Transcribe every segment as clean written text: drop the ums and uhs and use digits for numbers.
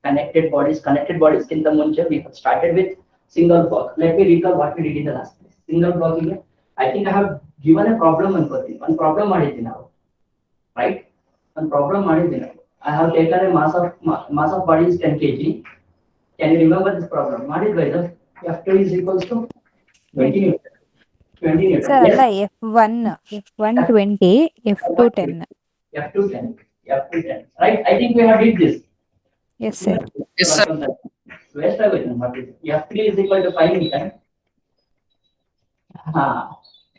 Connected bodies kinta munche we have started with single block. Let me recall what we did in the last class. Single block here. I think I have given a problem one problem ಮಾಡಿದ್ದೀನಿ ನಾವು, right? One problem ಮಾಡಿದ್ದೀನಿ ನಾವು. I have taken a mass of body is 10 kg. Can you remember this problem? ಮಾಡಿದ್ವಾ ಇದು? F2 is equals to 20 Newton. 20 Newton. Sir, Yes. alla F1 20, F2 10. F2 10. F2 10. Right? I think we have did this. Yes, sir. Yes, sir. West F3 is equal to 5 Newton.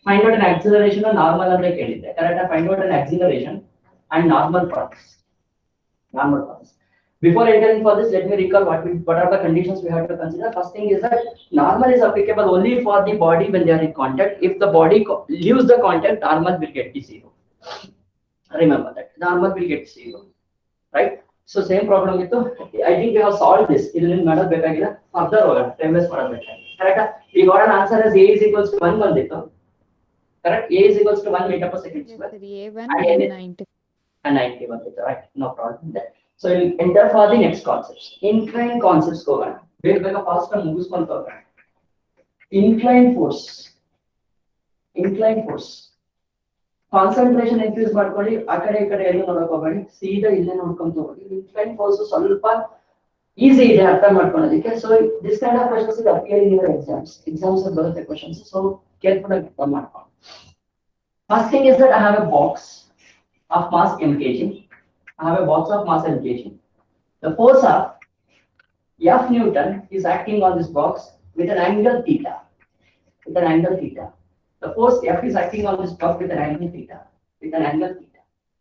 Find out an acceleration or normal and correct. Find out an acceleration and normal force. Before entering for this, let me recall what are the conditions we have to consider. First thing is that normal is applicable only for the body when they are in contact. If the body leaves the contact, normal will get to 0. Remember that normal will get 0, right? So same problem with I think we have solved this. Idin madal bekagilla further timeless madalbekaಗಿದೆ. Correct? We got an answer as A is equals to 1 ಬಂದಿತ್ತು. Correct? A is equals to 1 meter per second square. A1 and 90. And 90 ಬಂದಿತ್ತು, right? No problem there. So we'll enter for the next concepts. Inclined concepts ಹೋಗೋಣ. ಬೇಗ fast ಆಗಿ ಮುಗಿಸ್ಕೊಂತ ಹೋಗೋಣ. Inclined force. Concentration increase ಮಾಡ್ಕೊಳ್ಳಿ, ಆ ಕಡೆ ಈ ಕಡೆ ಎಲ್ಲೂ ನೋಡಕ್ ಹೋಗಬೇಡಿ, ಸೀದಾ ಇಲ್ಲೇ ನೋಡ್ಕೊಂತ ಹೋಗಿ. ಇನ್ಕ್ಲೈನ್ ಫೋರ್ಸ್ ಸ್ವಲ್ಪ ಈಸಿ ಇದೆ ಅರ್ಥ ಮಾಡ್ಕೊಳ್ಳೋದಕ್ಕೆ. So this kind of questions is appear in your exams ಬರುತ್ತೆ ಕ್ವೆಶ್ಚನ್ಸ್. ಸೊ ಕೇರ್ಫುಲ್ ಆಗಿ ಅರ್ಥ ಮಾಡ್ಕೊಂಡು. First thing is that I have a box of mass m kg. I have a box of mass m kg. The force of F Newton is acting on this box with an angle theta. The force F is acting on this box with an angle theta.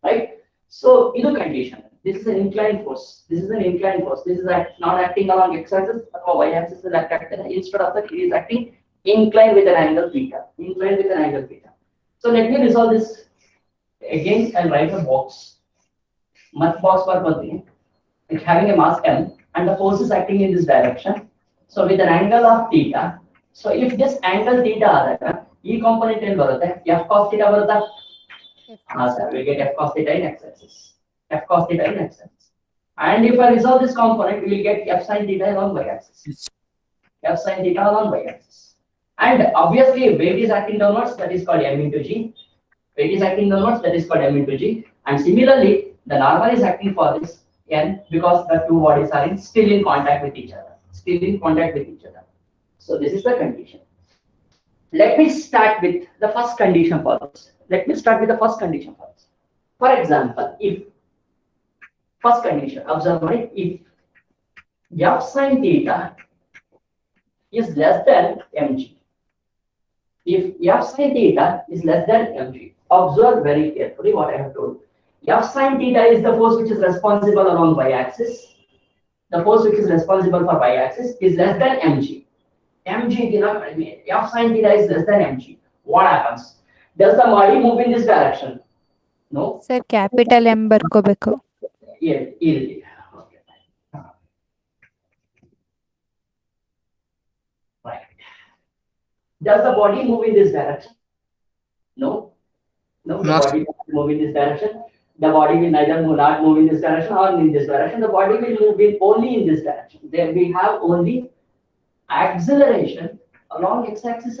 Right? So, this is condition. This is an inclined force. This is not acting along x-axis or y-axis. Instead of that, it is acting inclined with an angle theta. So, let me resolve this again and write a box. Box for it's having a mass m and the force is acting in this direction. So with an angle of theta. So if this angle theta e component el barutte f cos theta barutta. Sir, we get f cos theta in x-axis. And if I resolve this component, we will get f sin theta along y-axis. And obviously, weight is acting downwards. That is called m into g. And similarly, the normal is acting for this n because the two bodies are still in contact with each other. So this is the condition. Let me start with the first condition for this. For example, if first condition, observe right, if f sin theta is less than mg. Observe very carefully what I have told. F sin theta is the force which is responsible along y-axis. The force which is responsible for y-axis is less than mg. F sin theta is less than mg. What happens? Does the body move in this direction? No. Sir, capital M ಬರ್ಕೋಬೇಕು. Yeah. Okay. Right. Does the body move in this direction? No. The body will move in this direction. The body will neither not move in this direction or in this direction. The body will move only in this direction. Then we have only acceleration along x-axis.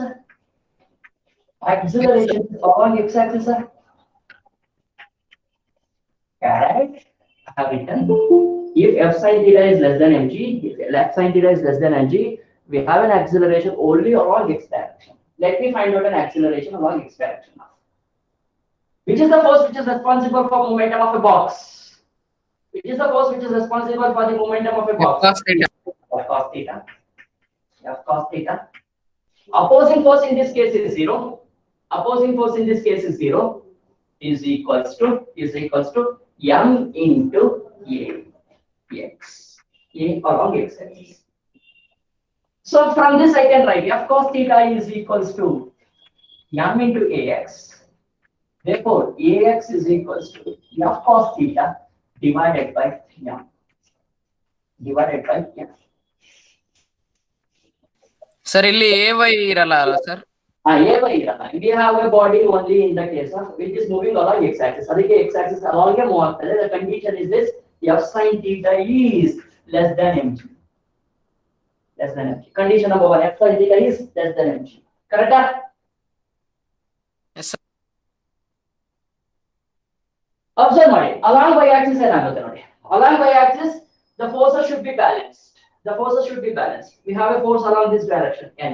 Correct? I have written if f sin theta is less than mg, we have an acceleration only along x direction. Let me find out an acceleration along x direction now. Which is the force which is responsible for momentum of a box? F cos theta. Opposing force in this case is 0. Is equals to m into a along x axis. So from this I can write f cos theta is equals to m into ax. Therefore, ax is equals to f cos theta divided by m. Sir, ಇಲ್ಲಿ ay ಇರಲ್ಲ ಅಲ್ಲ sir? ay ಇರಲ್ಲ. We have a body only in the case of which is moving along x axis. ಅದಕ್ಕೆ x axis along move ಆಗ್ತದೆ. The condition is this: f sin theta is less than mg. Less than mg. Condition number 1, f sin theta is less than mg. Correct? Yes, sir. Observe ಮಾಡಿ along y-axis ಏನಾಗುತ್ತೆ ನೋಡಿ. Along y-axis the forces should be balanced. The forces should be balanced. We have a force along this direction n.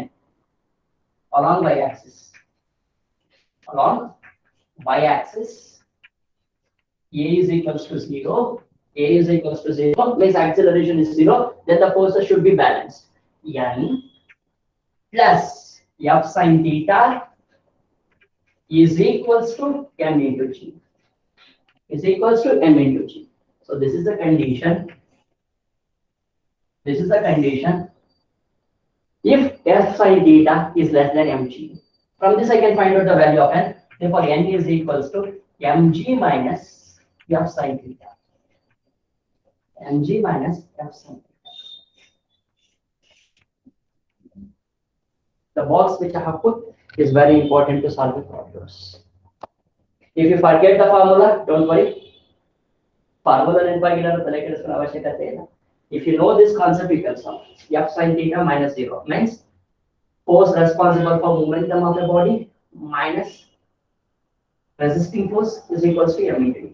Along y-axis. Along y-axis a is equals to 0. A is equals to 0 means acceleration is 0. Then the forces should be balanced. N plus f sin theta is equals to m into g. Is equals to m into g. So this is the condition. This is the condition. If f sin theta is less than mg, from this I can find out the value of n. Therefore, n is equals to mg minus f sin theta. Mg minus f sin theta. The box which I have put is very important to solve the problems. If you forget the formula, don't worry. Formula ನೆನಪಾಗಿಲ್ಲ ತಲೆ ಕೆಡಿಸ್ಕೊಳ್ಳೋ ಅವಶ್ಯಕತೆ ಇಲ್ಲ. If you know this concept, you can solve. F sin theta minus 0 means force responsible for momentum of the body minus resisting force is equals to m into e.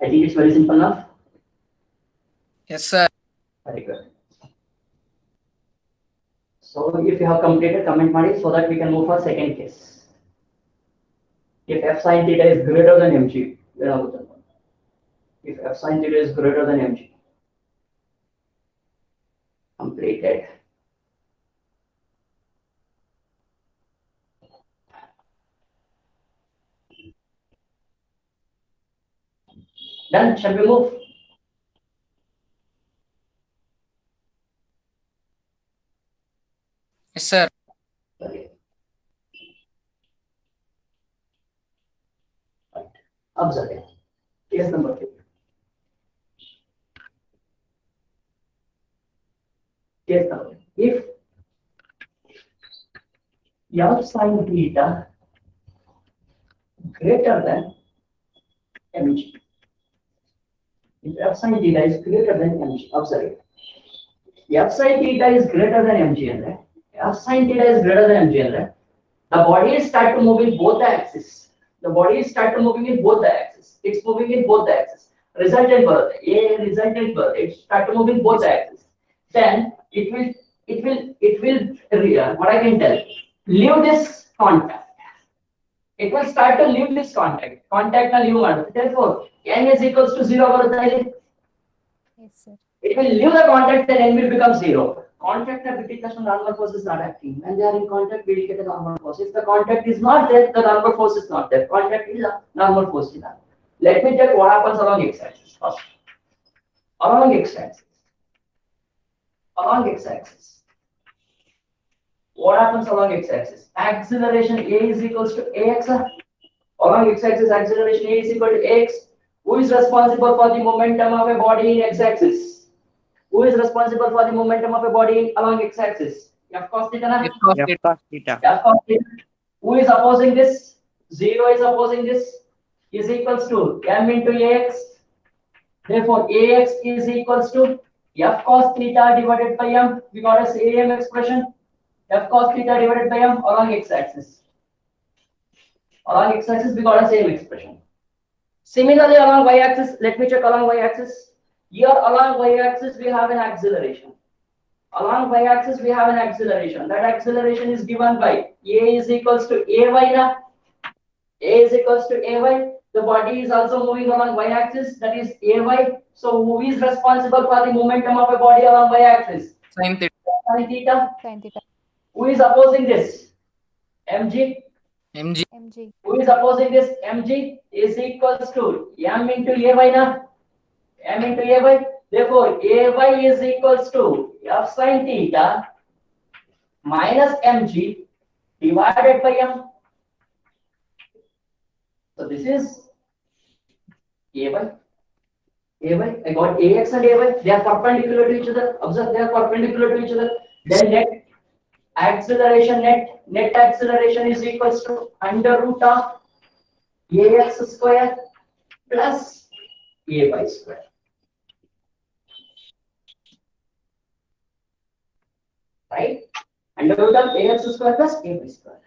I think it's very simple enough. Yes, sir. Very good. So if you have completed, comment ಮಾಡಿ so that we can move for second case. If f sin theta is greater than mg, if f sin theta is greater than mg, completed. Done. Shall we move? Yes, sir. Okay. Right. Observe it. Case number 2. Case number 2. If f sin theta greater than mg, if f sin theta is greater than mg, observe it. F sin theta is greater than mg, and f sin theta is greater than mg, and the body is start to move in both the axes. The body is start to moving in both the axes. It's moving in both the axes. Resultant birth, a resultant birth, it start to move in both the axes. Then it will what I can tell, leave this contact. It will start to leave this contact. Contact na leave maadu. Therefore, n is equals to 0 ಬರುತ್ತೆ ಇಲ್ಲಿ. Yes, sir. It will leave the contact, then n will become 0. Contact na bitti tashna normal force is not acting. When they are in contact, we will get a normal force. If the contact is not there, the normal force is not there. Contact is a normal force is not. Let me check what happens along x-axis first. Along x-axis. Along x-axis. What happens along x-axis? Acceleration a is equals to ax. Along x-axis, acceleration a is equal to ax. Who is responsible for the momentum of a body in x-axis? Who is responsible for the momentum of a body along x-axis? F cos theta. F cos F theta. cos theta. F cos theta. Who is opposing this? 0 is opposing this. Is equals to m into ax. Therefore, ax is equals to f cos theta divided by m. We got a same expression. F cos theta divided by m along x-axis. Along x-axis, we got a same expression. Similarly, along y-axis, let me check along y-axis. Here, along y-axis, we have an acceleration. Along y-axis, we have an acceleration. That acceleration is given by a is equals to ay. A is equals to ay. The body is also moving along y-axis. That is ay. So, who is responsible for the momentum of a body along y-axis? Sin theta. Sin theta. Sin theta. Who is opposing this? Mg. Mg. Mg. Who is opposing this? Mg is equals to m into ay na. M into ay. Therefore, ay is equals to f sin theta minus mg divided by m. So this is ay. I got ax and ay. They are perpendicular to each other. Observe, they are perpendicular to each other. Then net acceleration, net acceleration is equals to under root of ax square plus ay square. Right? Under root of ax square plus ay square.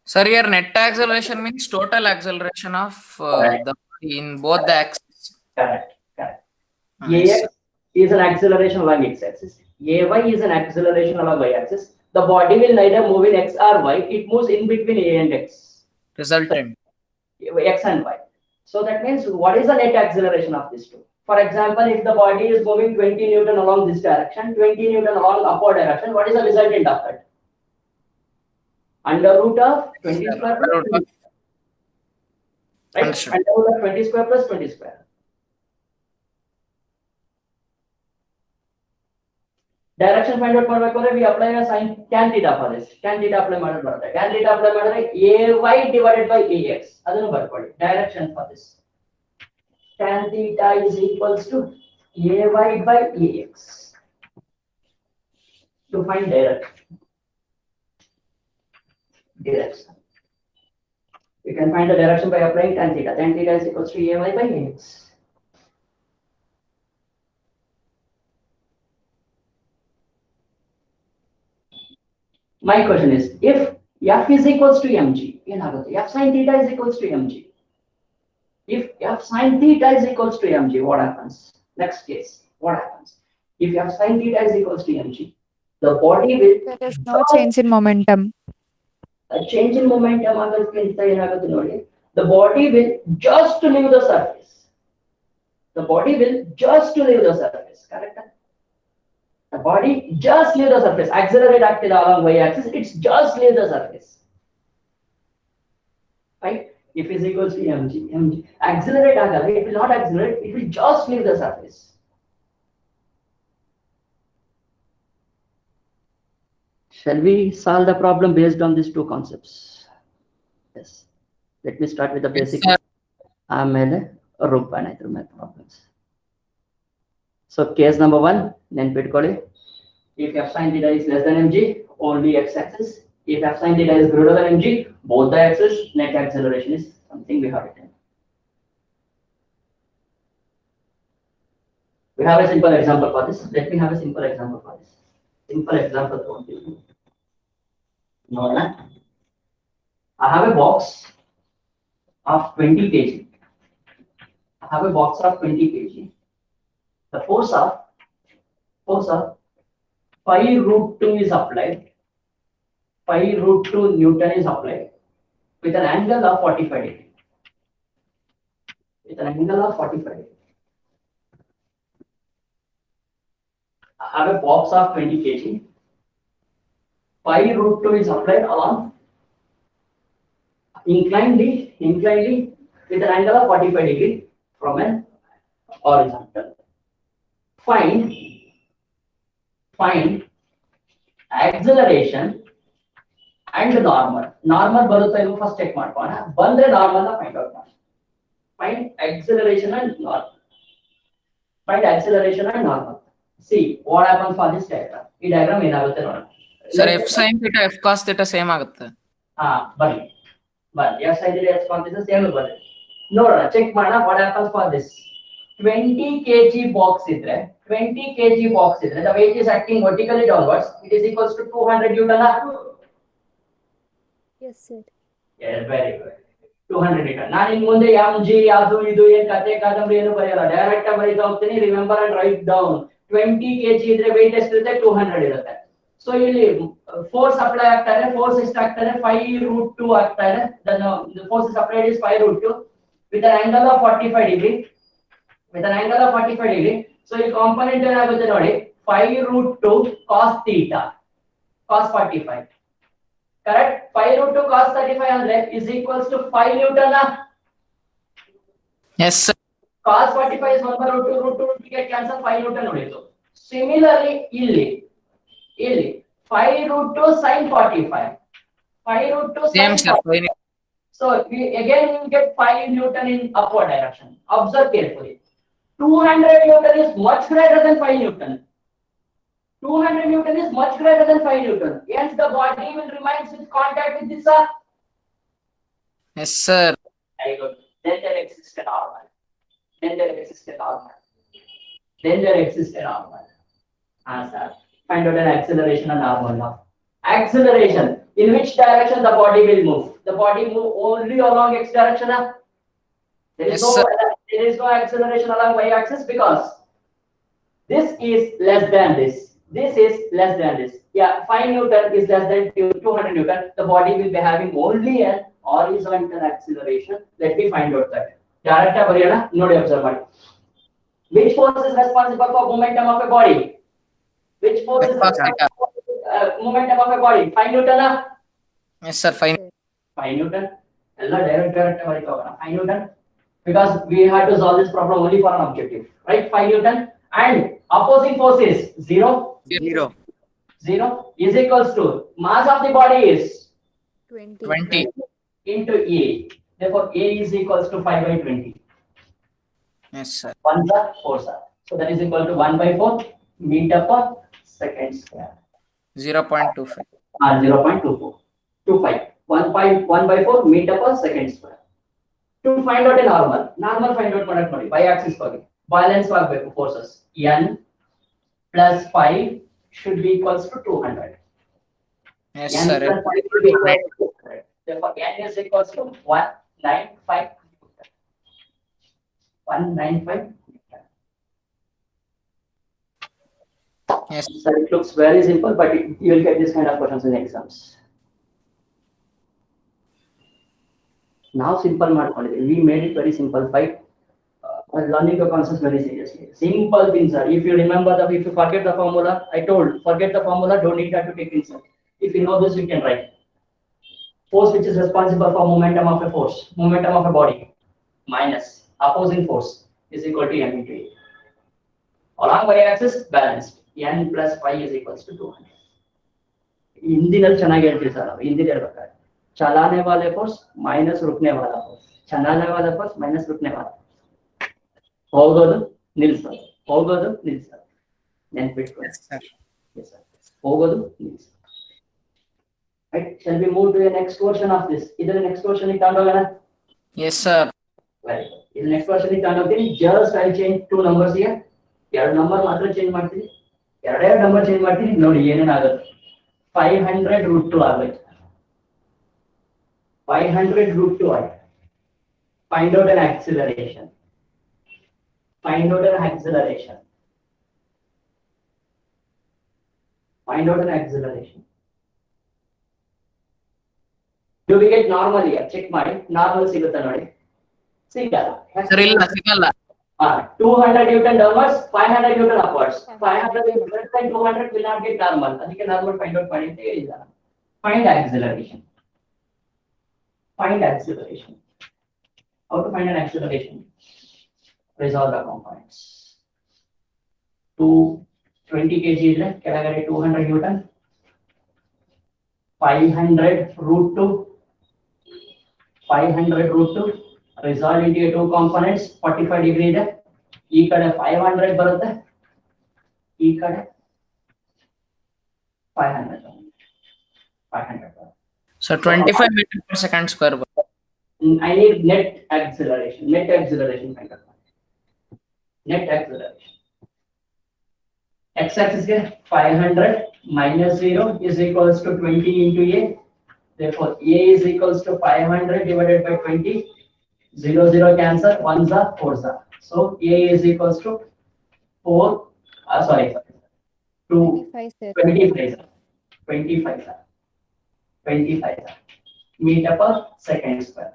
Sir, your net acceleration means total acceleration of the body in both the axes. Correct. Correct. Yes, Ax is an acceleration along x-axis. Ay is an acceleration along y-axis. The body will neither move in x or y. It moves in between a and x. resultant. X and y. So that means what is the net acceleration of these two? For example, if the body is moving 20 Newton along this direction, 20 Newton along upward direction, what is the resultant of that? Under root of 20 square plus 20 square. Right? Understood. Under root of 20 square plus 20 square. Direction find out ಮಾಡಬೇಕಾದ್ರೆ we apply a sin tan theta for this. Tan theta apply ಮಾಡೋದು ಬರುತ್ತೆ. Tan theta apply ಮಾಡಿದ್ರೆ ay divided by ax ಅದನ್ನು ಬರ್ಕೊಳ್ಳಿ. Direction for this. Tan theta is equals to ay by ax. To find direction. You can find the direction by applying tan theta. Tan theta is equals to ay by ax. My question is, if f is equals to mg, f sin theta is equals to mg. If f sin theta is equals to mg, what happens? Next case, what happens? If f sin theta is equals to mg, the body will There is no change in momentum. a change in momentum ಆಗೋದಕ್ಕಿಂತ ಏನಾಗುತ್ತೆ ನೋಡಿ, the body will just leave the surface. The body will just leave the surface, correct? The body just leave the surface. Accelerate acted along y-axis, it's just leave the surface. Right? If is equals to mg, accelerate agala, it will not accelerate, it will just leave the surface. Shall we solve the problem based on these two concepts? Yes. Let me start with the basic. ಆಮೇಲೆ ರೂಪಾಯನ ಇದ್ರ ಮೇಲೆ problems. So case number 1, ನೆನ್ಪಿಟ್ಕೊಳ್ಳಿ. If f sin theta is less than mg, only x-axis. If f sin theta is greater than mg, both the axes, net acceleration is something we have written. We have a simple example for this. Let me have a simple example for this. Simple example for this. No, I have a box of 20 kg. I have a box of 20 kg. The force of 5 root 2 is applied. 5 root 2 Newton is applied with an angle of 45 degree. With an angle of 45 degree. I have a box of 20 kg. 5 root 2 is applied along inclinedly with an angle of 45 degree from an horizontal. Find acceleration and normal. Normal ಬರುತ್ತಾ ಇಲ್ವೋ first check ಮಾಡ್ಕೋಣ. ಬಂದ್ರೆ normal ನ find out ಮಾಡಿ. Find acceleration and normal. Find acceleration and normal. See what happens for this diagram. ಈ diagram ಏನಾಗುತ್ತೆ ನೋಡೋಣ. Sir, f sin theta, f cos theta same ಆಗುತ್ತೆ. ಬನ್ನಿ f sin theta f cos theta same ಬರುತ್ತೆ. ನೋಡೋಣ check ಮಾಡೋಣ what happens for this. 20 kg box ಇದ್ರೆ 20 kg box ಇದ್ರೆ the weight is acting vertically downwards, it is equals to 200 Newton. Yes, sir. Yes, very good. 200 Newton. ನಾನು ಇನ್ನು ಮುಂದೆ mg ಅದು ಇದು ಏನು ಕತೆ ಕಾದಂಬರಿ ಏನು ಬರೆಯಲ್ಲ, ಡೈರೆಕ್ಟ್ ಆಗಿ ಬರೀತಾ ಹೋಗ್ತೀನಿ. Remember and write down. 20 kg ಇದ್ರೆ weight ಎಷ್ಟಿರುತ್ತೆ? 200 ಇರುತ್ತೆ. ಸೊ ಇಲ್ಲಿ ಫೋರ್ಸ್ ಅಪ್ಲೈ ಆಗ್ತಾರೆ. ಫೋರ್ಸ್ ಎಷ್ಟು ಆಗ್ತಾರೆ? 5 root 2 ಆಗ್ತಾರೆ. The force is applied is 5 root 2 with an angle of 45 degree. With an angle of 45 degree. So ಈ ಕಾಂಪೋನೆಂಟ್ ಏನಾಗುತ್ತೆ ನೋಡಿ, 5 root 2 cos theta, cos 45. Correct? 5 root 2 cos 35 ಅಂದ್ರೆ is equals to 5 Newton. Yes, sir. Cos 45 is 1 by root 2, root 2 get cancel, 5 Newton ಉಳಿಯಿತು. Similarly ಇಲ್ಲಿ 5 root 2 sin 45. 5 root 2 Same, sin sir. 45. So we again get 5 Newton in upward direction. Observe carefully. 200 Newton is much greater than 5 Newton. 200 Newton is much greater than 5 Newton. Hence the body will remain with contact with this Yes, sir. Very good. Then there exists a normal. Then there exists a normal. Then there exists a normal. Sir. Find out an acceleration and normal now. Acceleration. In which direction the body will move? The body move only along x direction. There is Yes, sir. there is no acceleration along y-axis because this is less than this. This is less than this. Yeah, 5 Newton is less than 200 Newton. The body will be having only an horizontal acceleration. Let me find out that. Direct node observe. Which force is responsible for momentum of a body? Which force is responsible for momentum of a body? 5 Newton. Yes, sir. 5. 5 Newton. Direct 5 Newton. Because we had to solve this problem only for an objective, right? 5 Newton. And opposing force is 0. 0. 0 is equals to mass of the body is 20. into A. Therefore, A is equals to 5 by 20. Yes, sir. 1 sir, 4 sir. So that is equal to 1 by 4 meter per second square. 0.25. 0.24. 25. 1 by 4 meter per second square. To find out a normal find out product body y-axis body. Balance forces N plus 5 should be equals to 200. Yes, N sir. plus 5 should be equals to 200. Therefore, N is equals to 195. 195. Yes. So it looks very simple, but you will get this kind of questions in exams. Now simple ಮಾಡ್ಕೊಂಡಿದ್ದೀವಿ. We made it very simple by learning the concepts very seriously. Simple things are. If you remember if you forget the formula, I told forget the formula. Don't need that to take insult. If you know this, you can write. Force which is responsible for momentum of a force, momentum of a body, minus opposing force is equal to m into a. Along y-axis balanced. N plus 5 is equals to 200. ಹಿಂದಿನಲ್ಲಿ ಚೆನ್ನಾಗಿ ಹೇಳ್ತೀವಿ sir ನಾವು ಹಿಂದಿನ ಹೇಳ್ಬೇಕಾದ್ರೆ चलाने वाले force minus रुकने वाला force चलाने वाला फोर्स माइनस रुकने वाला ಹೋಗೋದು ನಿಲ್ಲಿಸೋದು ಹೋಗೋದು ನಿಲ್ಲಿಸೋದು ನೆನಪಿಟ್ಕೊಳ್ಳಿ. Yes, sir. Yes, sir. ಹೋಗೋದು ನಿಲ್ಲಿಸೋದು. Right, shall we move to the next version of this? ಇದರ next version ಗೆ ತಗೊಂಡೋಗೋಣ. Yes, sir. Very good. ಇದು next version ಗೆ ತಗೊಂಡೋಗ್ತೀನಿ. Just I'll change 2 numbers here. 2 number ಮಾತ್ರ ಚೇಂಜ್ ಮಾಡ್ತೀನಿ. ಎರಡೇ ನಂಬರ್ ಚೇಂಜ್ ಮಾಡ್ತೀನಿ. ನೋಡಿ ಏನೇನಾಗುತ್ತೆ. 500 root 2 ಆಗುತ್ತೆ. 500 root 2 I. Find out an acceleration. Find out an acceleration. Find out an acceleration. Do we get normal here? Check ಮಾಡಿ. Normal ಸಿಗುತ್ತಾ ನೋಡಿ. ಸಿಗಲ್ಲ. Sir, ಇಲ್ಲ ಸಿಗಲ್ಲ. 200 Newton downwards, 500 Newton upwards. 500 less than 200 will not get normal. ಅದಕ್ಕೆ normal find out ಮಾಡಿ ಅಂತ ಹೇಳಿದ್ದಾರೆ. Find acceleration. Find acceleration. How to find an acceleration? Resolve the components. 20 kg is left. Keಳಗಡೆ 200 Newton. 500 root 2. 500 root 2. Resolve into 2 components. 45 degree ಇದೆ. ಈ ಕಡೆ 500 ಬರುತ್ತೆ. ಈ ಕಡೆ 500. 500. So 25 meters per second square. I need net acceleration. Net acceleration kind of. Net acceleration. X-axis is 500 minus 0 is equals to 20 into A. Therefore, A is equals to 500 divided by 20. 0, 0 cancel. 1s are 4s are. So A is equals to 4. Sorry. 25, sir. 25. 25. 25 meter per second square.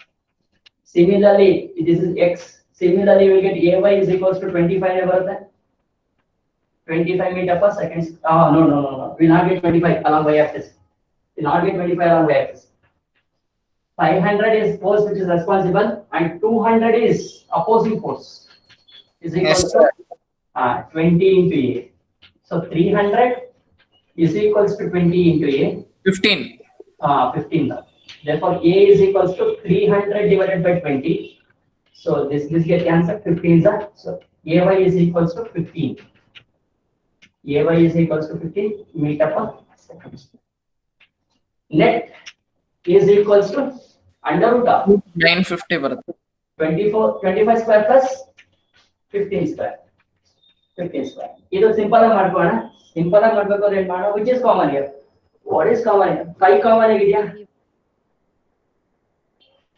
Similarly, this is x. Similarly, we will get Ay is equals to 25 over that. 25 meter per second. No. We will not get 25 along y-axis. We will not get 25 along y-axis. 500 is force which is responsible, and 200 is opposing force. Is equals to 20 into A. So 300 is equals to 20 into A. 15. 15. Therefore, A is equals to 300 divided by 20. So this get cancelled. 15 is so Ay is equals to 15. Ay is equals to 15 meter per second. Net is equals to Under root of 950 ಬರುತ್ತೆ 25 square plus 15 square. 15 square. ಇದು simple ಆಗಿ ಮಾಡ್ಕೋಣ. Simple ಆಗಿ ಮಾಡ್ಬೇಕಾದ್ರೆ ಏನು ಮಾಡೋಣ? Which is common here? What is common here? 5 common ಆಗಿದೆಯಾ?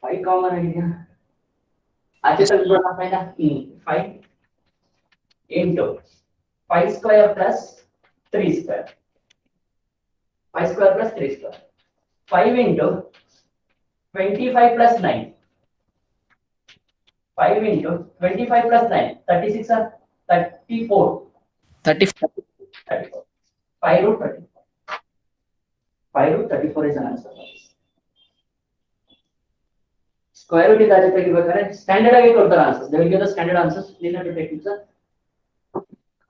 5 common ಆಗಿದೆಯಾ? ಆಚೆ ತೆಗೆದುಬಿಡೋಣ 5 into 5 square plus 3 square. 5 square plus 3 square. 5 into 25 plus 9. 5 into 25 plus 9. 36 or 34. 34 34. 5 root 34. 5 root 34 is an answer. Square root is ಆಚೆ ತೆಗಿಬೇಕಾದ್ರೆ standard ಆಗಿ ಕೊಡ್ತಾರೆ answers. They will give the standard answers. Need not to take it, sir.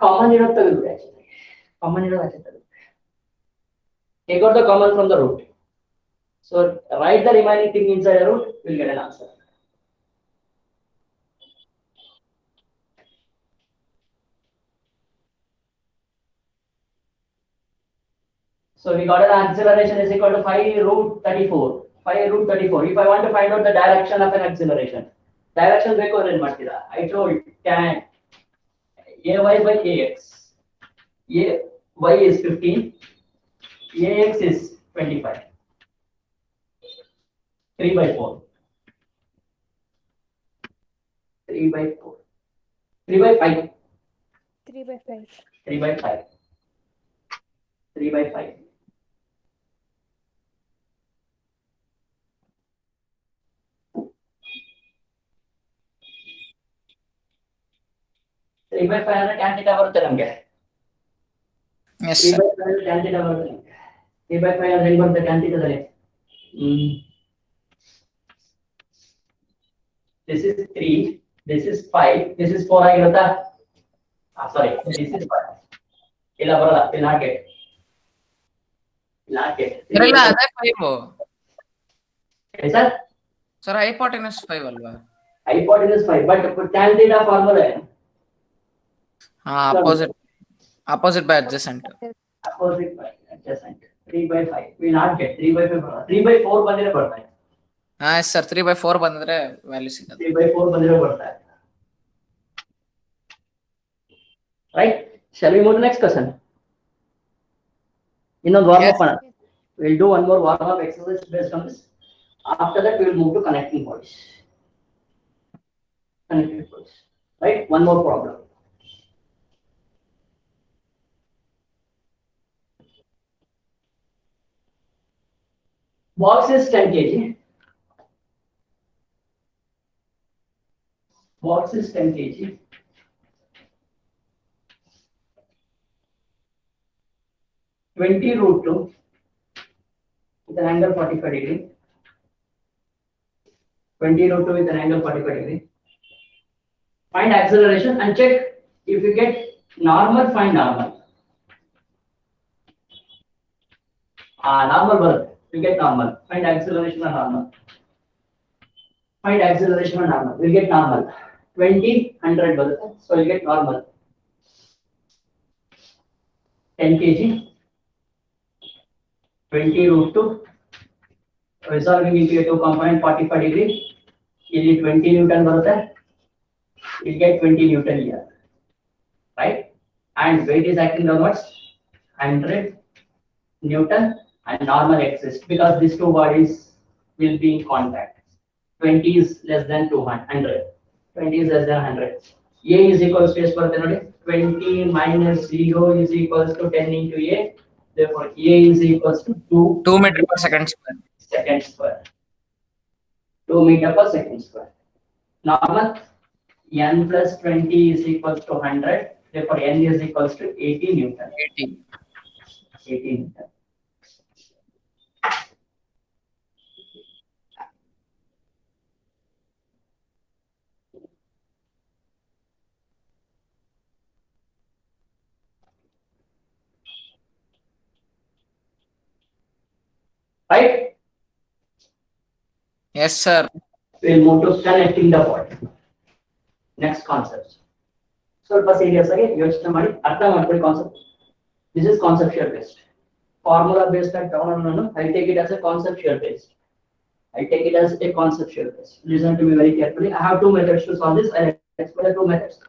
Common ಇರೋದು ತೆಗೆದುಬಿಡಿ ಆಚೆ. Common ಇರೋದು ಆಚೆ ತೆಗೆದುಬಿಡಿ. Take out the common from the root. So write the remaining thing inside the root. You will get an answer. So we got an acceleration is equal to 5 root 34. 5 root 34. If I want to find out the direction of an acceleration, direction ಬೇಕು ಏನು ಮಾಡ್ತೀರಾ? I told tan ay by ax. Y is 15. Ax is 25. 3 by 4. 3 by 4. 3 by 5. 3 by 5. 3 by 5. 3 by 5. 3 by 5 ಅಂದ್ರೆ tan theta ಬರುತ್ತೆ ನಮಗೆ. yes 3 sir. by 5 tan theta ಬರುತ್ತೆ ನಮಗೆ. 3 by 5 ಅಂದ್ರೆ ಏನು ಬರುತ್ತೆ tan theta ದಲ್ಲಿ? This is 3, this is 5, this is 4 ಆಗಿರುತ್ತಾ? Sorry, this is 5. ಇಲ್ಲ ಬರಲ್ಲ, will not get. Will not get. ಇರಲ್ಲ ಅದೇ 5 ಹೇಳಿ ಸರ್? ಸರ್ hypotenuse 5 ಅಲ್ವಾ? Hypotenuse 5, but tan theta formula ಏನು? opposite by adjacent. Opposite by adjacent. 3 by 5 will not get. 3 by 5 ಬರಲ್ಲ. 3 by 4 ಬಂದಿರೋ ಬರ್ತಾ ಇದೆ. ಎಸ್ ಸರ್ 3 by 4 ಬಂದ್ರೆ ವ್ಯಾಲ್ಯೂ ಸಿಗುತ್ತೆ. 3 by 4 ಬಂದಿರೋ ಬರ್ತಾ ಇದೆ. Right? Shall we move to the next question? ಇನ್ನೊಂದು warm up ಮಾಡೋಣ. We'll do one more warm up exercise based on this. After that, we will move to connecting bodies. Connecting bodies. Right? One more problem. Box is 10 kg. Box is 10 kg. 20 root 2 with an angle 45 degree. 20 root 2 with an angle 45 degree. Find acceleration and check if you get normal, find normal. Normal birth. You get normal. Find acceleration and normal. Find acceleration and normal. We'll get normal. 20, 100 birth. So we'll get normal. 10 kg. 20 root 2. Resolving into a 2 component 45 degree. ಇಲ್ಲಿ 20 Newton ಬರುತ್ತೆ. We'll get 20 Newton here. Right? And weight is acting downwards. 100 Newton. And normal exists because these two bodies will be in contact. 20 is less than 200. 20 is less than 100. A is equals to 20 minus 0 is equals to 10 into A. Therefore, A is equals to 2 meter per second square. Second square. 2 meter per second square. Normal n plus 20 is equals to 100. Therefore, n is equals to 80 Newton. 80. 80 Newton. Right? Yes sir. We'll move to connecting the body. Next concept. ಸ್ವಲ್ಪ serious ಆಗಿ ಯೋಚನೆ ಮಾಡಿ ಅರ್ಥ ಮಾಡ್ಕೊಳ್ಳಿ concept. This is conceptual based. Formula based and down I take it as a conceptual based. I take it as a conceptual test. Listen to me very carefully. I have two methods to solve this. I explain the two methods.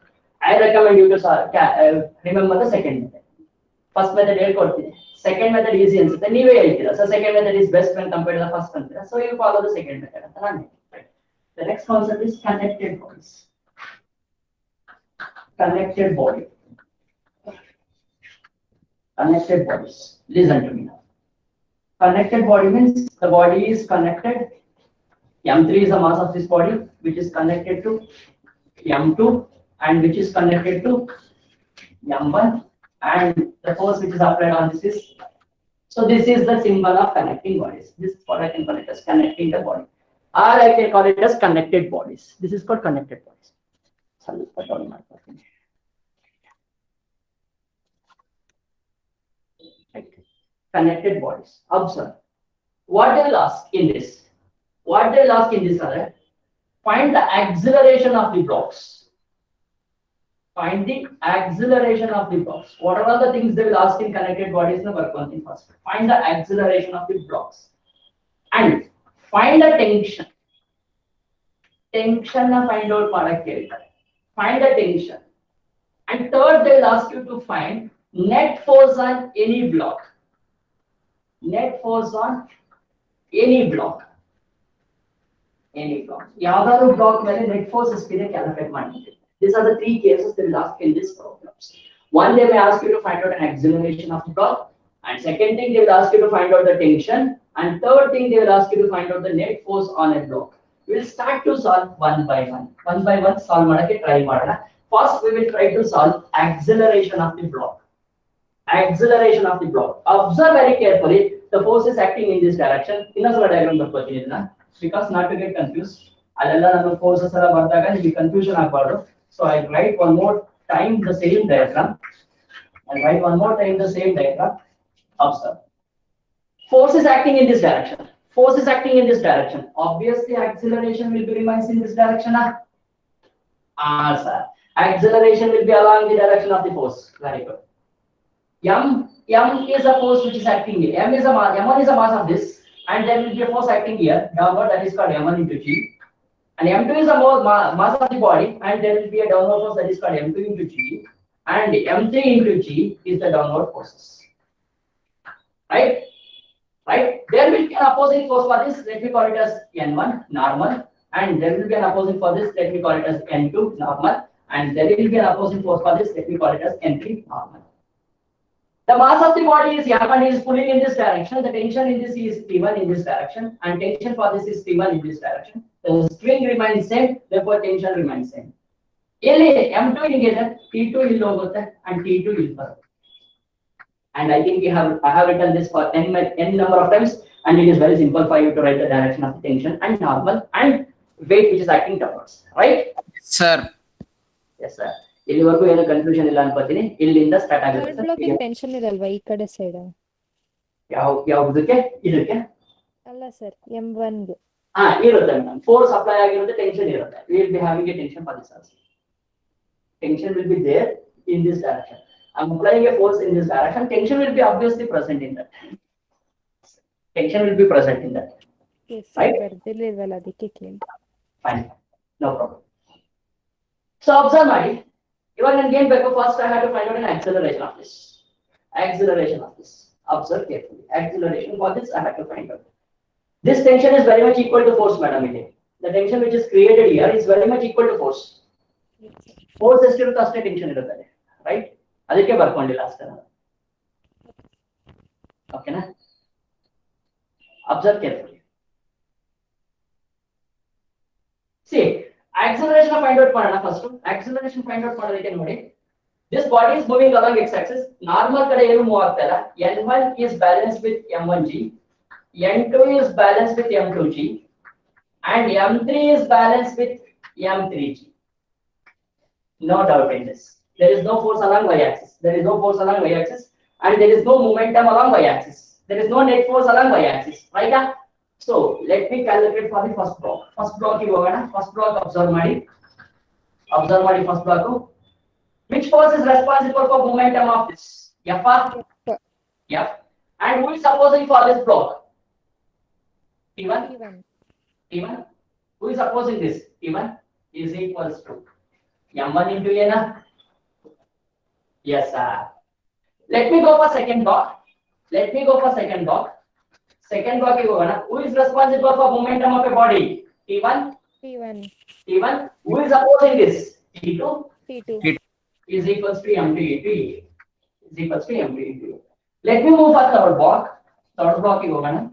I recommend you to solve, remember the second method. First method ಹೇಳ್ಕೊಡ್ತೀನಿ. Second method easy ಅನ್ಸುತ್ತೆ ನೀವೇ ಹೇಳ್ತೀರಾ. So second method is best when compared to the first ಅಂತೀರಾ. So you follow the second method ಅಂತ ನಾನು ಹೇಳ್ತೀನಿ. The next concept is connected bodies. Connected body. Connected bodies. Listen to me now. Connected body means the body is connected. M3 is the mass of this body, which is connected to M2 and which is connected to M1, and the force which is applied on this is. So this is the symbol of connecting bodies. This is what I can call it as connecting the body, or I can call it as connected bodies. This is called connected bodies. So let's put on my person. Connected bodies. Observe. What they will ask in this? What they will ask in this are find the acceleration of the blocks. Find the acceleration of the blocks. What are all the things they will ask in connected bodies? No, work one thing first. Find the acceleration of the blocks and find the tension. Tension na find out product. Find the tension. And third, they will ask you to find net force on any block. Net force on any block. Any block. ಯಾವ್ದಾದ್ರು block ಮೇಲೆ net force ಎಷ್ಟಿದೆ calculate ಮಾಡ್ತೀವಿ. These are the three cases they will ask in this problems. One, they may ask you to find out an acceleration of the block, and second thing they will ask you to find out the tension, and third thing they will ask you to find out the net force on a block. We will start to solve one by one. One by one solve ಮಾಡಕ್ಕೆ try ಮಾಡೋಣ. First we will try to solve acceleration of the block. Acceleration of the block. Observe very carefully. The force is acting in this direction. ಇನ್ನೊಂದು diagram ಬರ್ಕೊತೀನಿ ಇದನ್ನ because not to get confused. ಅಲ್ಲೆಲ್ಲ ನಾನು forces ಎಲ್ಲ ಬರ್ದಾಗ ನಿಮಗೆ confusion ಆಗಬಾರದು. So I write one more time the same diagram. I write one more time the same diagram. Observe. Force is acting in this direction. Force is acting in this direction. Obviously, acceleration will be remains in this direction. Sir. Acceleration will be along the direction of the force. Very good. M is a force which is acting here. M1 is a mass of this, and there will be a force acting here downward. That is called M1 into G. And M2 is a mass of the body, and there will be a downward force that is called M2 into G, and M3 into G is the downward forces. Right? Right? There will be an opposing force for this. Let me call it as N1 normal, and there will be an opposing for this. Let me call it as N2 normal, and there will be an opposing force for this. Let me call it as N3 normal. The mass of the body is M1 is pulling in this direction. The tension in this is T1 in this direction, and tension for this is T1 in this direction. The string remains same, therefore tension remains same. ಇಲ್ಲಿ M2 ಹಿಂಗಿದೆ, T2 ಇಲ್ಲಿ ಹೋಗುತ್ತೆ, and T2 ಇಲ್ಲಿ ಬರುತ್ತೆ. And I think I have written this for n number of times, and it is very simple for you to write the direction of the tension and normal and weight which is acting downwards, right? Sir. Yes, sir. ಇಲ್ಲಿವರೆಗೂ ಏನು confusion ಇಲ್ಲ ಅನ್ಕೋತೀನಿ. ಇಲ್ಲಿಂದ start ಆಗುತ್ತೆ. Third block tension ಇರಲ್ವಾ ಈ ಕಡೆ side? ಯಾವುದಕ್ಕೆ? ಇದಕ್ಕೆ ಅಲ್ಲ ಸರ್, M1 ಗೆ ಇರುತ್ತೆ ಮೇಡಮ್. ಫೋರ್ಸ್ ಅಪ್ಲೈ ಆಗಿರುತ್ತೆ, ಟೆನ್ಷನ್ ಇರುತ್ತೆ. We will be having a tension for this also. Tension will be there in this direction. I am applying a force in this direction. Tension will be obviously present in that. Tension will be present in that. Yes, right? ಬರ್ದಿರ್ಲಿಲ್ವಲ್ಲ ಅದಕ್ಕೆ ಕೇಳಿ. Fine, no problem. So observe ಮಾಡಿ. ಇವಾಗ ನನಗೆ ಏನು ಬೇಕು? First I have to find out an acceleration of this. Acceleration of this. Observe carefully. Acceleration for this I have to find out. This tension is very much equal to force, madam. The tension which is created here is very much equal to force. Force ಎಷ್ಟಿರುತ್ತೋ ಅಷ್ಟೇ tension ಇರುತ್ತೆ, right? ಅದಕ್ಕೆ ಬರ್ಕೊಂಡಿಲ್ಲ ಅಷ್ಟೇ ನಾನು. ಓಕೆನಾ? Observe carefully. See, acceleration find out ಮಾಡೋಣ first. Acceleration find out ಮಾಡೋದಕ್ಕೆ ನೋಡಿ. This body is moving along x-axis. Normal ಕಡೆ ಏನು ಮೂವ್ ಆಗ್ತಾ ಇಲ್ಲ. N1 is balanced with M1G. N2 is balanced with M2G, and M3 is balanced with M3G. No doubt in this. There is no force along y-axis. There is no force along y-axis, and there is no momentum along y-axis. There is no net force along y-axis. Right? So let me calculate for the first block. First block ಹೋಗೋಣ. First block observe ಮಾಡಿ. Observe ಮಾಡಿ first block. Which force is responsible for momentum of this? F. F. And who is opposing for this block? T1. T1. Who is opposing this? T1 is equals to M1 into A na? Yes, sir. Let me go for second block. Second block is over. Who is responsible for momentum of a body? T1. Who is opposing this? T2 is equals to M2 into A. Let me move for third block. Third block is over.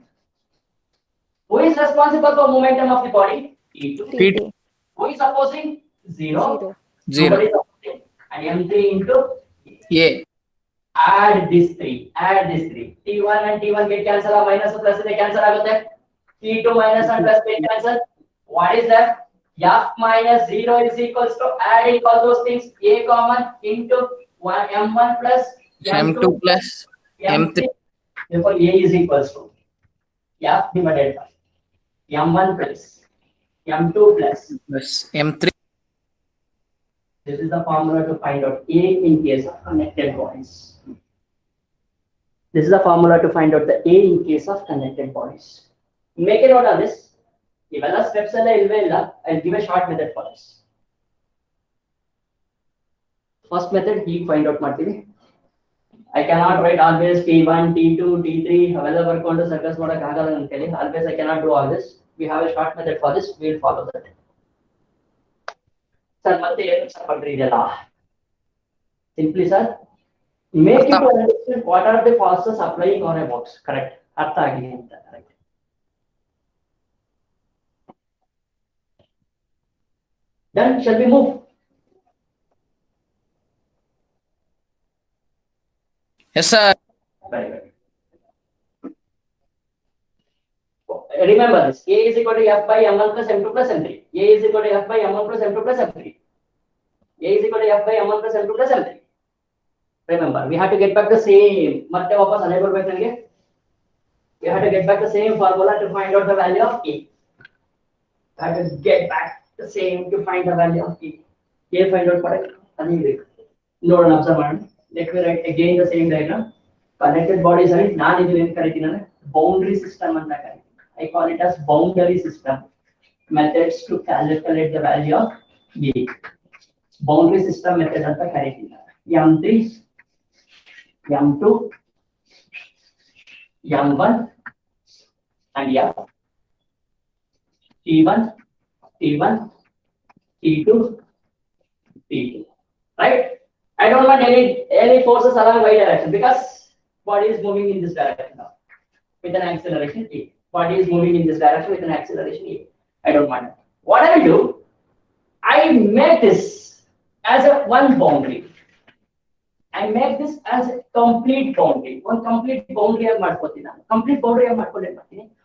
Who is responsible for momentum of the body? T2. Who is opposing? 0. Nobody is opposing. And M3 into A. Add this 3. T1 and T1 get cancel. Minus or plus they cancel. T2 minus and plus get cancel. What is that? F minus 0 is equals to adding all those things. A common into M1 plus M2 plus M3. Therefore, A is equals to F divided by M1 plus M2 plus M3. This is the formula to find out A in case of connected bodies. Make a note of this. Ivella steps I'll give a short method for this. First method, find out I cannot write always T1, T2, T3, work on the circus always I cannot do all this. We have a short method for this, we'll follow that. Sir, simply, sir, make you understand what are the forces applying on a box. Correct. Correct. Then shall we move? Yes, sir. Very good. Remember this. A is equal to F by M1 plus M2 plus M3. A is equal to F by M1 plus M2 plus M3. A is equal to F by M1 plus M2 plus M3. Remember, we have to get back the same. We have to get back the same formula to find out the value of A. We have to get back the same to find the value of A. A find out what? Note and observe. Let me write again the same diagram. Connected bodies are boundary system. I call it as boundary system. Methods to calculate the value of A. Boundary system method M3, M2, M1, and F. T1, T2, right? I don't want any forces along y direction because body is moving in this direction now with an acceleration A. Body is moving in this direction with an acceleration A. I don't want it. What I will do, I make this as a one boundary. I make this as a complete boundary. One complete boundary I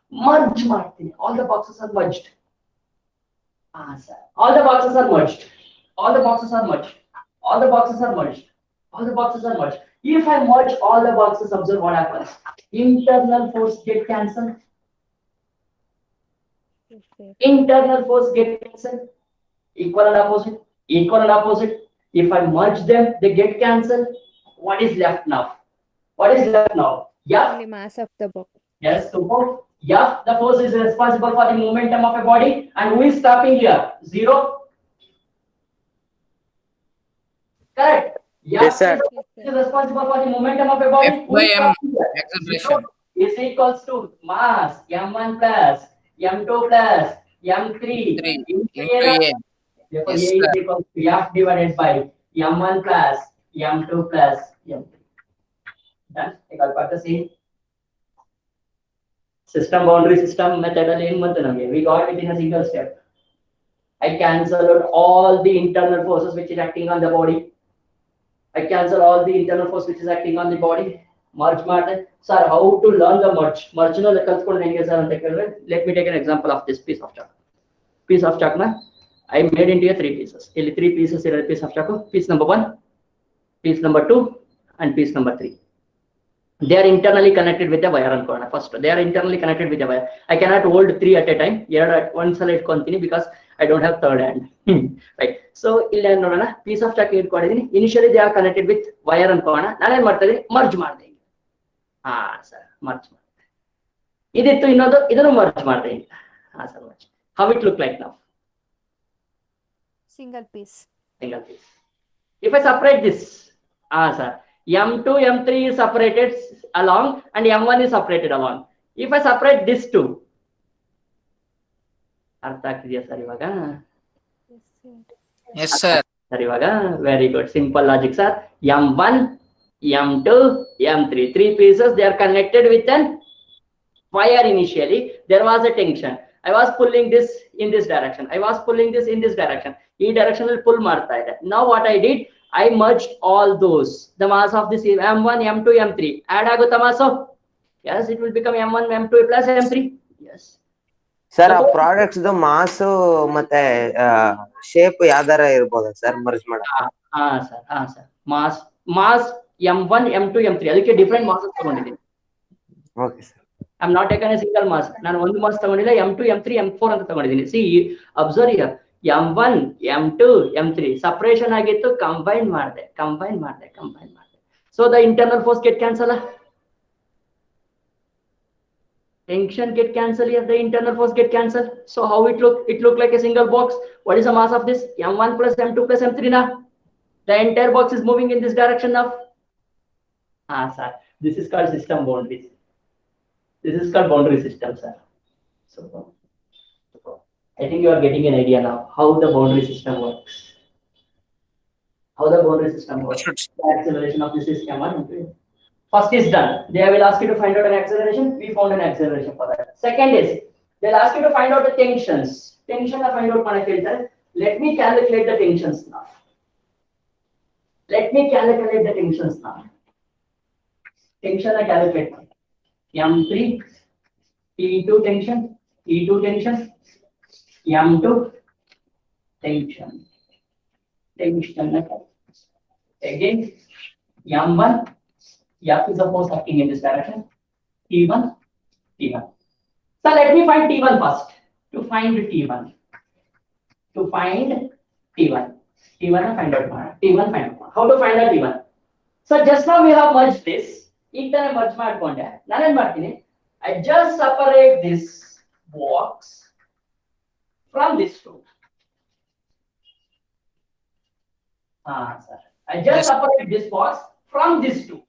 merge martini. All the boxes are merged. Sir. All the boxes are merged. If I merge all the boxes, observe what happens. Internal force get cancelled. Equal and opposite. If I merge them, they get cancelled. What is left now? Yeah. Only mass of the box. Yes, support. Yeah, the force is responsible for the momentum of a body, and who is stopping here? 0. Correct. Yeah, Yes, sir. is responsible for the momentum of a body. F by M acceleration. Is equals to mass M1 plus M2 plus M3 into A. Therefore, Yes, A is equal to F divided by M1 plus M2 plus M3. Done. I got the same. System boundary system method. We got it in a single step. I cancelled all the internal forces which is acting on the body. Merge martin. Sir, how to learn the merge? Merge no let me take an example of this piece of chalk. I made into 3 pieces. 3 pieces here, piece of chalk. Piece number 1, piece number 2, and piece number 3. They are internally connected with the wire and corner. First, they are internally connected with the wire. I cannot hold 3 at a time. Here at one side continue because I don't have third hand. Right. So, piece of chalk initially they are connected with wire and corner. Now merge marde. Sir, merge. This merge marde. Sir, merge. How it look like now? Single piece. Single piece. If I separate this, sir, M2, M3 is separated along and M1 is separated along. If I separate this two, ಅರ್ಥ ಆಗ್ತಿದೆಯಾ sir ಇವಾಗ? Yes, sir. Sir ಇವಾಗ very good, simple logic sir. M1, M2, M3, three pieces, they are connected with an wire. Initially there was a tension. I was pulling this in this direction, I was pulling this in this direction. E direction will pull ಮಾಡ್ತಾ ಇದೆ. Now what I did, I merged all those. The mass of this M1, M2, M3 add ಆಗುತ್ತಾ mass? Yes, it will become M1, M2 plus M3. Yes. Sir, ಆ products mass ಮತ್ತೆ shape ಯಾವ್ದಾರ ಇರ್ಬೋದಾ sir merge ಮಾಡಕ್ಕೆ? Sir mass M1, M2, M3 ಅದಕ್ಕೆ different masses ತಗೊಂಡಿದ್ದೀನಿ. Okay sir. I am not taken a single mass. ನಾನು ಒಂದು mass ತಗೊಂಡಿಲ್ಲ, M2, M3, M4 ಅಂತ ತಗೊಂಡಿದ್ದೀನಿ. See observe here, M1, M2, M3 separation ಆಗಿತ್ತು, ಕಂಬೈನ್ ಮಾಡಿದೆ. So the internal force get cancel, tension get cancel here, the internal force get cancelled. So how it look? It look like a single box. What is the mass of this? M1 plus M2 plus M3 now. The entire box is moving in this direction now. Sir, this is called system boundaries. This is called boundary system, sir. So I think you are getting an idea now how the boundary system works. How the boundary system works. The acceleration of this is M1. First is done. They will ask you to find out an acceleration. We found an acceleration for that. Second is, they'll ask you to find out the tensions. Tension I find out manaki heltare. Let me calculate the tensions now. Tension I calculate. M3, T2 tension, T2 tension, M2 tension. Again, M1. F is the force acting in this direction. T1. So let me find T1 first. To find T1, I find out. T1 find out. How to find out T1? So just now we have merged this. If I merge ಮಾಡ್ಕೊಂಡೆ, ನಾನು ಏನು ಮಾಡ್ತೀನಿ? I just separate this box from this two. Sir. I just separate this box from this two.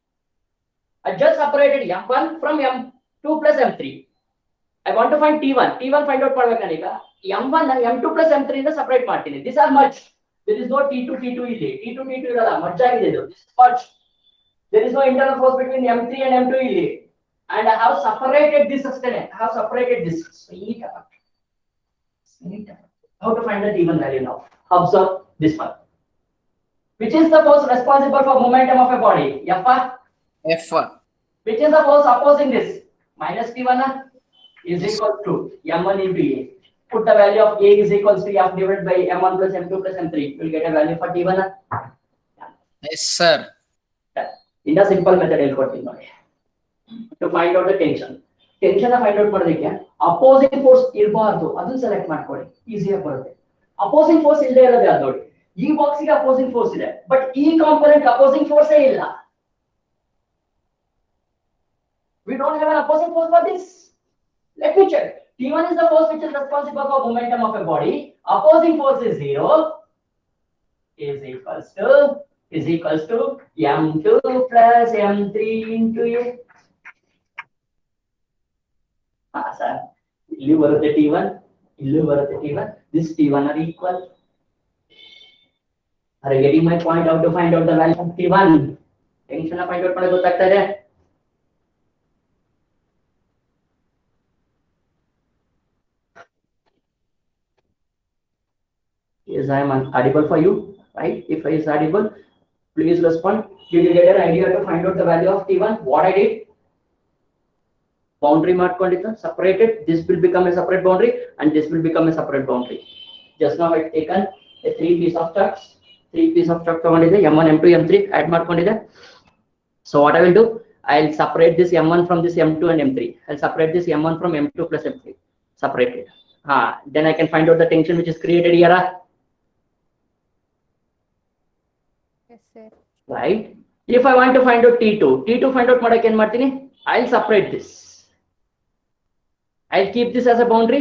I just separated M1 from M2 plus M3. I want to find T1. T1 find out ಮಾಡಬೇಕೀಗ. M1 and M2 plus M3 ಇಂದ separate ಮಾಡ್ತೀನಿ. These are merged. There is no T2 ಇಲ್ಲಿ. T2 ಇರಲ್ಲ, merge ಆಗಿದೆ ಇದು. This is merged. There is no internal force between M3 and M2 ಇಲ್ಲಿ. And I have separated this ಅಷ್ಟೇನೆ. I have separated this. Sweet. How to find the T1 value now? Observe this one. Which is the force responsible for momentum of a body? F1. Which is the force opposing this? Minus P1 is equal to M1 into A. Put the value of A is equals to F divided by M1 plus M2 plus M3. You will get a value for T1. Yes, sir. In a simple method, to find out the tension. Tension find out ಮಾಡೋದಕ್ಕೆ opposing force ಇರಬಾರದು, ಅದನ್ನ select ಮಾಡ್ಕೊಳ್ಳಿ, easy ಆಗಿ ಬರುತ್ತೆ. opposing force ಇಲ್ಲದೆ ಇರೋದು ಯಾವುದು ನೋಡಿ. ಈ ಬಾಕ್ಸ್ ಗೆ opposing force ಇದೆ, ಬಟ್ ಈ ಕಾಂಪೋನೆಂಟ್ opposing force ಇಲ್ಲ. We don't have an opposing force for this. Let me check. T1 is the force which is responsible for momentum of a body. Opposing force is 0. Is equals to M2 plus M3 into A. Sir. Illu varute T1. This T1 are equal. Are you getting my point? How to find out the value of T1? Tension find out ಮಾಡಬೇಕು ಗೊತ್ತಾಗ್ತಾ ಇದೆ. Yes, I am audible for you, right? If I is audible, please respond. Did you get an idea to find out the value of T1? What I did? Boundary ಮಾಡ್ಕೊಂಡಿದ್ದು, separated. This will become a separate boundary, and this will become a separate boundary. Just now I taken a three piece of chucks ತಗೊಂಡಿದ್ದೆ, M1, M2, M3 add ಮಾಡ್ಕೊಂಡಿದ್ದೆ. So what I will do? I'll separate this M1 from this M2 and M3. I'll separate this M1 from M2 plus M3. Separated. Then I can find out the tension which is created here. Yes, sir. Right? If I want to find out T2 find out ಮಾಡಕ್ಕೆ ಏನು ಮಾಡ್ತೀನಿ? I'll separate this. I'll keep this as a boundary.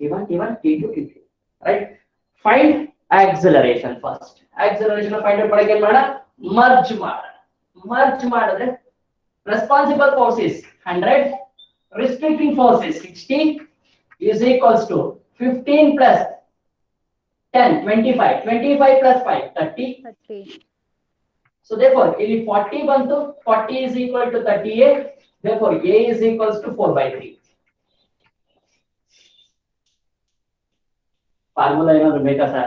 T1, T2, T3. Right? Find acceleration first. Acceleration find out ಮಾಡಕ್ಕೆ ಏನ್ ಮಾಡೋಣ? Merge ಮಾಡೋಣ. Merge ಮಾಡಿದ್ರೆ responsible force is 100, restricting force is 60 is equals to 15 plus 10, 25, 25 plus 5, 30. 30. So therefore, ಇಲ್ಲಿ 40 ಬಂತು, 40 is equal to 38. Therefore, A is equals to 4 by 3. Formula ಏನಾದ್ರು ಬೇಕಾ sir?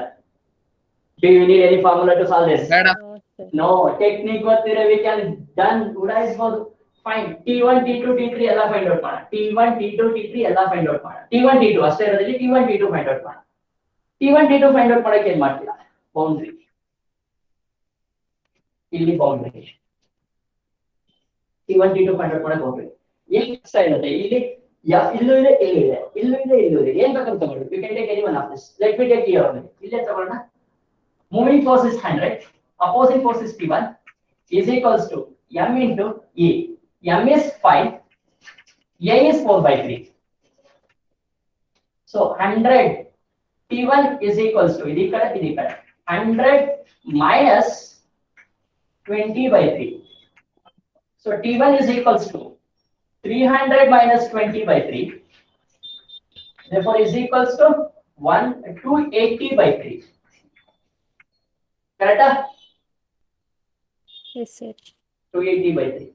Do you need any formula to solve this? ಬೇಡ. No, sir. No, technique ಗೊತ್ತಿದ್ರೆ we can done ಉಡಾಯಿಸಬಹುದು. Fine. T1, T2, T3 ಎಲ್ಲ find out ಮಾಡೋಣ. T1, T2, T3 ಎಲ್ಲ find out ಮಾಡೋಣ. T1, T2 ಅಷ್ಟೇ ಇರೋದ್ರಲ್ಲಿ T1, T2 find out ಮಾಡೋಣ. T1, T2 find out ಮಾಡಕ್ಕೆ ಏನ್ ಮಾಡ್ತೀರಾ? Boundary. ಇಲ್ಲಿ boundary. T1, T2 find out ಮಾಡಕ್ಕೆ ಹೋಗ್ಬೇಕು. ಇಲ್ಲಿ ಕಷ್ಟ ಇರುತ್ತೆ. ಇಲ್ಲಿ ಇಲ್ಲೂ ಇದೆ, ಇಲ್ಲೂ ಇದೆ, ಇಲ್ಲೂ ಇದೆ, ಇಲ್ಲೂ ಇದೆ. ಏನ್ ಬೇಕಾದ್ರೂ ತಗೊಳ್ಳಿ. You can take any one of this. Let me take here only. ಇಲ್ಲೇ ತಗೊಳ್ಳೋಣ. Moving force is 100. Opposing force is T1 is equals to M into E. M is 5. A is 4 by 3. So 100 T1 is equals to 100 minus 20 by 3. So T1 is equals to 300 minus 20 by 3. Therefore is equals to 280 by 3. Correct? Yes, sir. 280 by 3.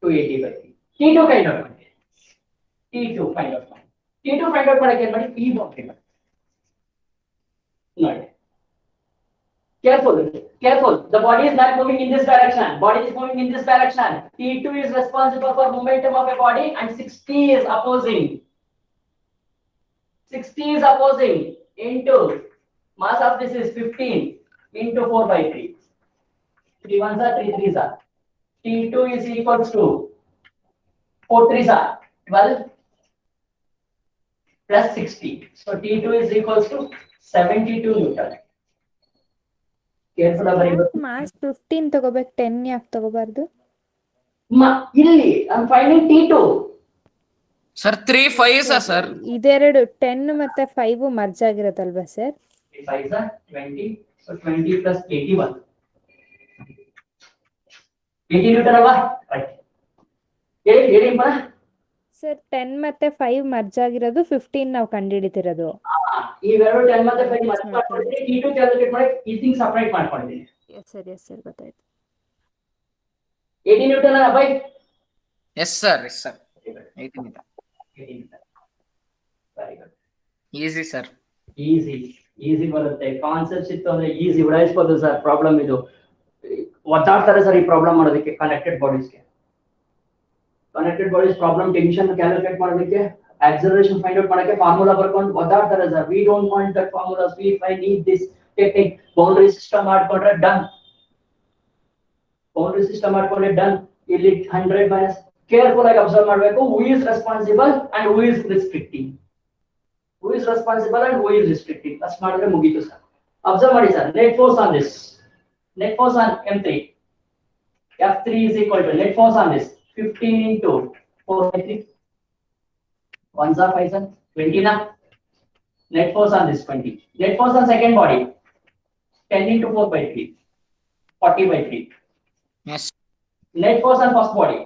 280 by 3. T2 find out ಮಾಡಿ. T2 find out ಮಾಡಿ. T2 find out ಮಾಡಕ್ಕೆ ಏನು ಮಾಡಿ? P boundary ಮಾಡಿ. ನೋಡಿ. Careful. The body is not moving in this direction. Body is moving in this direction. T2 is responsible for momentum of a body and 60 is opposing. 60 is opposing into mass of this is 15 into 4 by 3. 3 ones are 3 threes are. T2 is equals to 4 threes are 12 plus 60. So T2 is equals to 72 Newton. Careful about mass 15 ತಗೋಬೇಕು, 10 ಯಾಕೆ ತಗೋಬಾರ್ದು? ಇಲ್ಲಿ I'm finding T2. Sir 3 5 sir. ಇದೆರಡು 10 ಮತ್ತೆ 5 merge ಆಗಿರತ್ತಲ್ವಾ sir? 5 is 20. So 20 plus 81. 80 Newton ಅಲ್ವಾ? Right. ಹೇಳಿ ಬರ. Sir 10 ಮತ್ತೆ 5 merge ಆಗಿರೋದು 15 ನಾವು ಕಂಡುಹಿಡಿತಿರೋದು. ಇವೆರಡು 10 ಮತ್ತೆ 5 ಮರ್ಜ್ ಮಾಡ್ಕೊಂಡಿದ್ರೆ T2 ಕ್ಯಾಲ್ಕುಲೇಟ್ ಮಾಡಿ ಈ ಥಿಂಗ್ ಸಪರೇಟ್ ಮಾಡ್ಕೊಂಡಿದ್ದೀನಿ. ಎಸ್ ಸರ್ ಗೊತ್ತಾಯ್ತು. 80 Newton ಅಲ್ಲ ಬೈ? Yes sir. 18 ಇದೆ. 80 Newton. Very good. Easy sir. Easy ಬರುತ್ತೆ. ಕಾನ್ಸೆಪ್ಟ್ಸ್ ಇತ್ತು ಅಂದ್ರೆ ಈಸಿ ಉಡಾಯಿಸಬಹುದು ಸರ್. ಪ್ರಾಬ್ಲಮ್ ಇದು ಒದ್ದಾಡ್ತಾರೆ ಸರ್ ಈ ಪ್ರಾಬ್ಲಮ್ ಮಾಡೋದಕ್ಕೆ. Connected bodies problem tension calculate ಮಾಡೋದಕ್ಕೆ, ಆಕ್ಸಲರೇಷನ್ ಫೈಂಡ್ ಔಟ್ ಮಾಡಕ್ಕೆ ಫಾರ್ಮುಲಾ ಬರ್ಕೊಂಡು ಒದ್ದಾಡ್ತಾರೆ sir. We don't want that formulas, we find need this technique. Boundary system ಮಾಡ್ಕೊಂಡ್ರೆ ಡನ್. ಇಲ್ಲಿ 100 ಮೈನಸ್ ಕೇರ್ಫುಲ್ ಆಗಿ ಅಬ್ಸರ್ವ್ ಮಾಡಬೇಕು. Who is responsible and who is restricting. ಅಷ್ಟು ಮಾಡಿದ್ರೆ ಮುಗೀತು ಸರ್. ಅಬ್ಸರ್ವ್ ಮಾಡಿ sir. Net force on this, net force on M3, F3 is equal to net force on this 15 into 4 by 3. 1s are 5s are 20 na. Net force on this 20. Net force on second body 10 into 4 by 3, 40 by 3. Yes. Net force on first body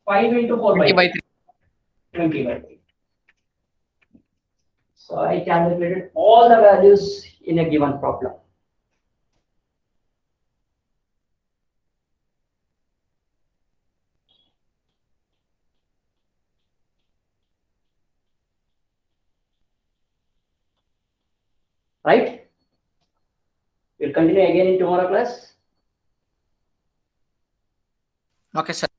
5 into 4 by 20 by 3. 20 by 3. So I calculated all the values in a given problem. Right? We'll continue again in tomorrow class. Okay sir.